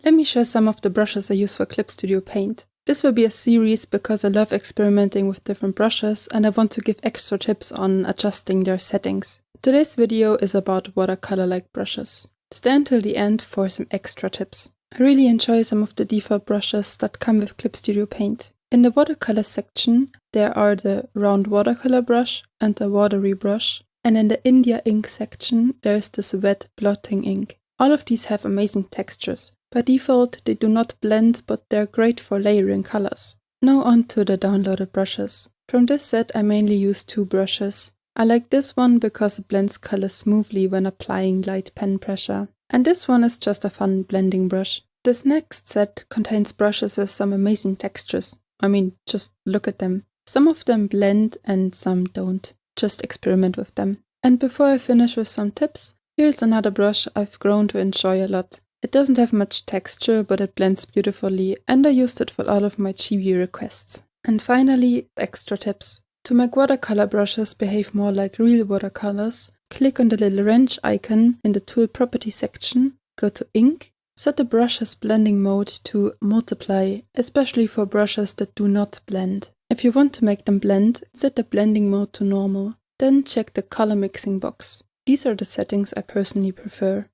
Let me share some of the brushes I use for Clip Studio Paint. This will be a series because I love experimenting with different brushes and I want to give extra tips on adjusting their settings. Today's video is about watercolor-like brushes. Stay until the end for some extra tips. I really enjoy some of the default brushes that come with Clip Studio Paint. In the watercolor section, there are the round watercolor brush and the watery brush. And in the India ink section, there is this wet blotting ink. All of these have amazing textures. By default, they do not blend, but they're great for layering colors. Now on to the downloaded brushes. From this set, I mainly use two brushes. I like this one because it blends colors smoothly when applying light pen pressure. And this one is just a fun blending brush. This next set contains brushes with some amazing textures. I mean, just look at them. Some of them blend and some don't. Just experiment with them. And before I finish with some tips, here's another brush I've grown to enjoy a lot. It doesn't have much texture, but it blends beautifully, and I used it for all of my chibi requests. And finally, extra tips. To make watercolor brushes behave more like real watercolors, click on the little wrench icon in the Tool Property section, go to Ink, set the brush's blending mode to Multiply, especially for brushes that do not blend. If you want to make them blend, set the blending mode to normal, then check the color mixing box. These are the settings I personally prefer.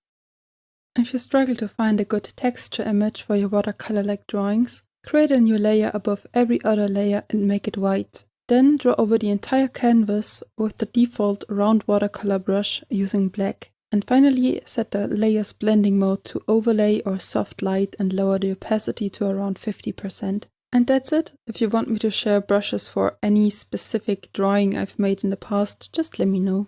If you struggle to find a good texture image for your watercolor-like drawings, create a new layer above every other layer and make it white. Then draw over the entire canvas with the default round watercolor brush using black. And finally, set the layer's blending mode to overlay or soft light and lower the opacity to around 50%. And that's it. If you want me to share brushes for any specific drawing I've made in the past, just let me know.